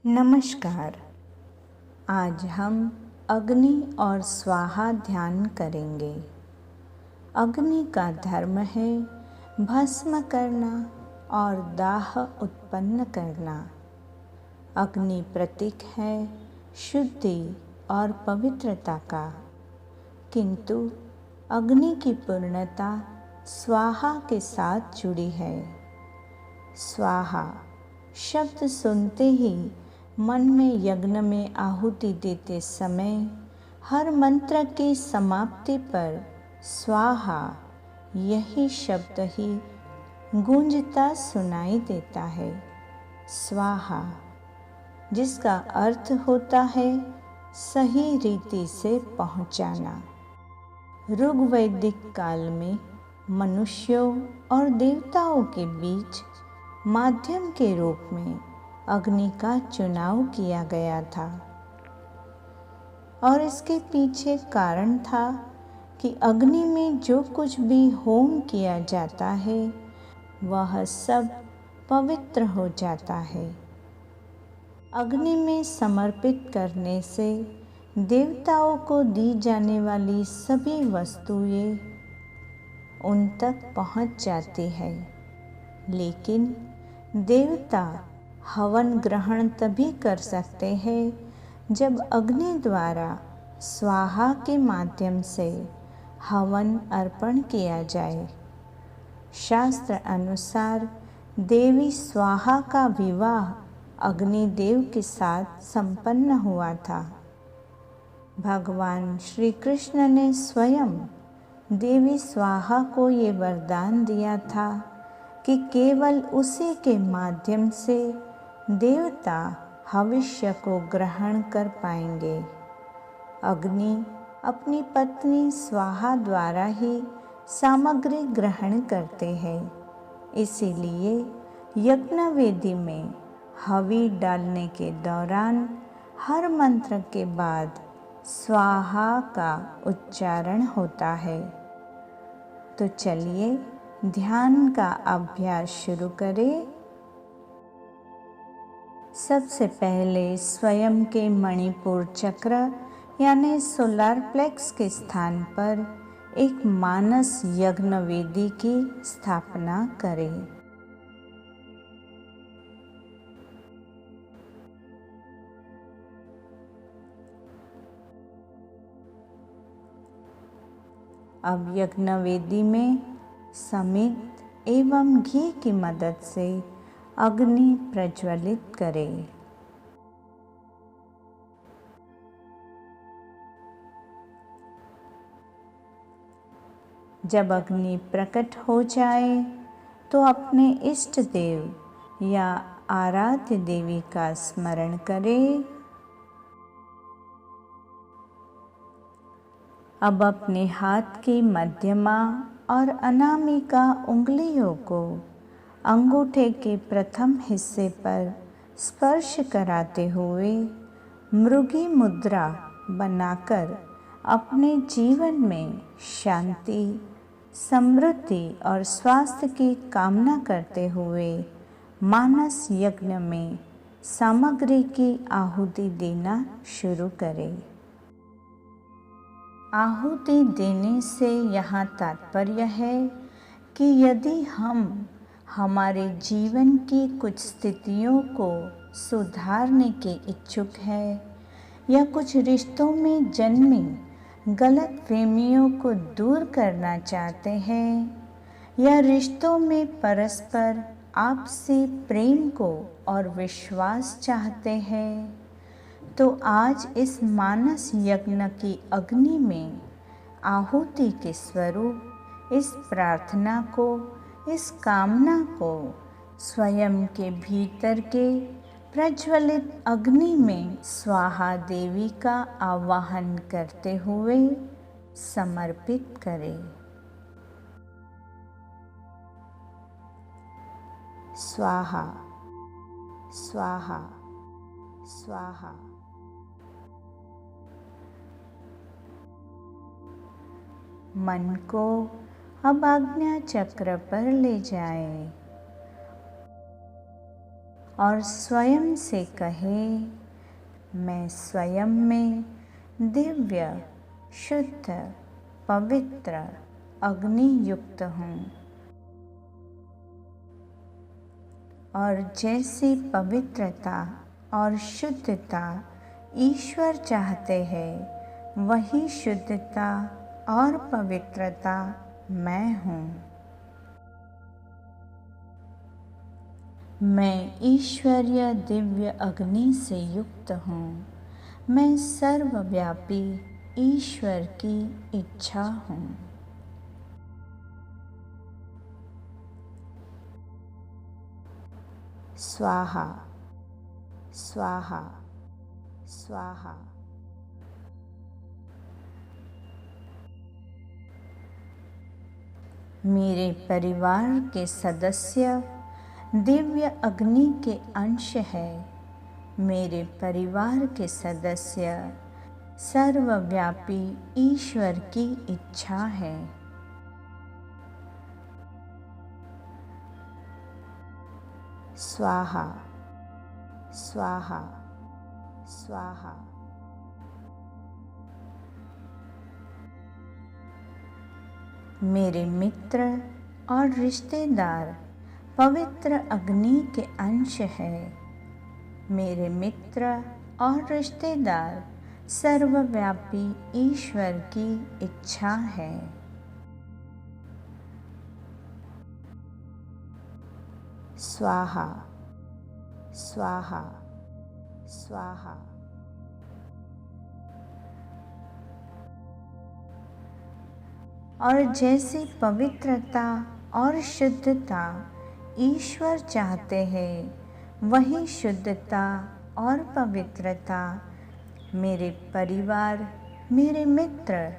नमस्कार। आज हम अग्नि और स्वाहा ध्यान करेंगे। अग्नि का धर्म है भस्म करना और दाह उत्पन्न करना। अग्नि प्रतीक है शुद्धि और पवित्रता का, किंतु अग्नि की पूर्णता स्वाहा के साथ जुड़ी है। स्वाहा शब्द सुनते ही मन में यज्ञ में आहुति देते समय हर मंत्र की समाप्ति पर स्वाहा यही शब्द ही गूंजता सुनाई देता है। स्वाहा, जिसका अर्थ होता है सही रीति से पहुंचाना। ऋग्वैदिक काल में मनुष्यों और देवताओं के बीच माध्यम के रूप में अग्नि का चुनाव किया गया था, और इसके पीछे कारण था कि अग्नि में जो कुछ भी होम किया जाता है वह सब पवित्र हो जाता है। अग्नि में समर्पित करने से देवताओं को दी जाने वाली सभी वस्तुएं उन तक पहुंच जाती है, लेकिन देवता हवन ग्रहण तभी कर सकते हैं जब अग्नि द्वारा स्वाहा के माध्यम से हवन अर्पण किया जाए। शास्त्र अनुसार देवी स्वाहा का विवाह अग्निदेव के साथ संपन्न हुआ था। भगवान श्री कृष्ण ने स्वयं देवी स्वाहा को ये वरदान दिया था कि केवल उसी के माध्यम से देवता भविष्य को ग्रहण कर पाएंगे। अग्नि अपनी पत्नी स्वाहा द्वारा ही सामग्री ग्रहण करते हैं, इसीलिए यज्ञवेदी में हवि डालने के दौरान हर मंत्र के बाद स्वाहा का उच्चारण होता है। तो चलिए ध्यान का अभ्यास शुरू करें। सबसे पहले स्वयं के मणिपुर चक्र यानी सोलार प्लेक्स के स्थान पर एक मानस यज्ञ वेदी की स्थापना करें। अब यज्ञ वेदी में समिध एवं घी की मदद से अग्नि प्रज्वलित करें। जब अग्नि प्रकट हो जाए तो अपने इष्ट देव या आराध्य देवी का स्मरण करें। अब अपने हाथ की मध्यमा और अनामिका उंगलियों को अंगूठे के प्रथम हिस्से पर स्पर्श कराते हुए मृगी मुद्रा बनाकर अपने जीवन में शांति, समृद्धि और स्वास्थ्य की कामना करते हुए मानस यज्ञ में सामग्री की आहुति देना शुरू करें। आहुति देने से यहाँ तात्पर्य है कि यदि हम हमारे जीवन की कुछ स्थितियों को सुधारने के इच्छुक हैं या कुछ रिश्तों में जन्मी गलतफहमियों को दूर करना चाहते हैं या रिश्तों में परस्पर आपसी प्रेम को और विश्वास चाहते हैं, तो आज इस मानस यज्ञ की अग्नि में आहुति के स्वरूप इस प्रार्थना को, इस कामना को स्वयं के भीतर के प्रज्वलित अग्नि में स्वाहा देवी का आवाहन करते हुए समर्पित करें। स्वाहा स्वाहा स्वाहा। मन को अब आज्ञा चक्र पर ले जाएं और स्वयं से कहे, मैं स्वयं में दिव्य, शुद्ध, पवित्र, अग्नि युक्त हूँ। और जैसी पवित्रता और शुद्धता ईश्वर चाहते हैं, वही शुद्धता और पवित्रता मैं हूँ। मैं ईश्वरीय दिव्य अग्नि से युक्त हूँ। मैं सर्वव्यापी ईश्वर की इच्छा हूँ। स्वाहा स्वाहा स्वाहा। मेरे परिवार के सदस्य दिव्य अग्नि के अंश है। मेरे परिवार के सदस्य सर्वव्यापी ईश्वर की इच्छा है। स्वाहा स्वाहा स्वाहा। मेरे मित्र और रिश्तेदार पवित्र अग्नि के अंश है। मेरे मित्र और रिश्तेदार सर्वव्यापी ईश्वर की इच्छा है। स्वाहा स्वाहा स्वाहा। और जैसी पवित्रता और शुद्धता ईश्वर चाहते हैं, वही शुद्धता और पवित्रता मेरे परिवार, मेरे मित्र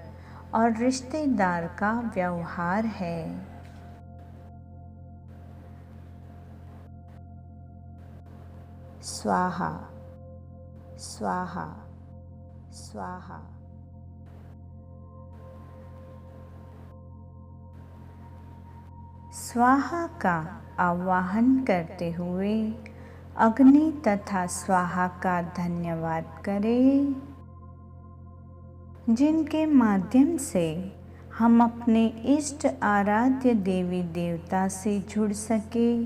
और रिश्तेदार का व्यवहार है। स्वाहा स्वाहा स्वाहा। स्वाहा का आवाहन करते हुए अग्नि तथा स्वाहा का धन्यवाद करें, जिनके माध्यम से हम अपने इष्ट आराध्य देवी देवता से जुड़ सके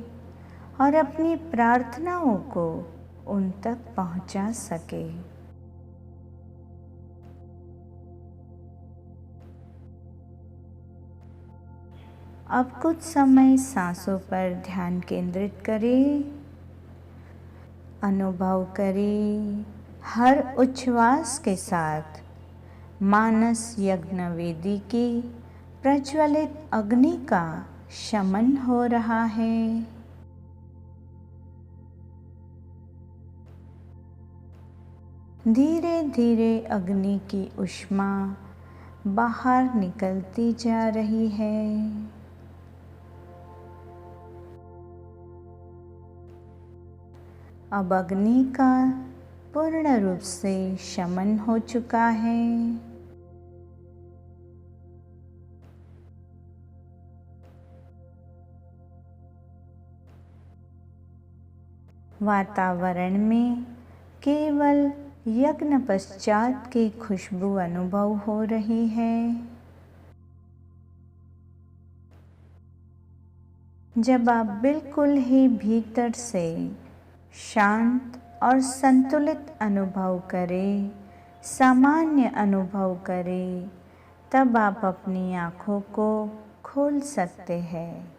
और अपनी प्रार्थनाओं को उन तक पहुंचा सके। अब कुछ समय सांसों पर ध्यान केंद्रित करें। अनुभव करें, हर उच्छ्वास के साथ मानस यज्ञ वेदी की प्रज्वलित अग्नि का शमन हो रहा है। धीरे धीरे अग्नि की ऊष्मा बाहर निकलती जा रही है। अब अग्नि का पूर्ण रूप से शमन हो चुका है। वातावरण में केवल यज्ञ पश्चात की खुशबू अनुभव हो रही है। जब आप बिल्कुल ही भीतर से शांत और संतुलित अनुभव करें, सामान्य अनुभव करें, तब आप अपनी आँखों को खोल सकते हैं।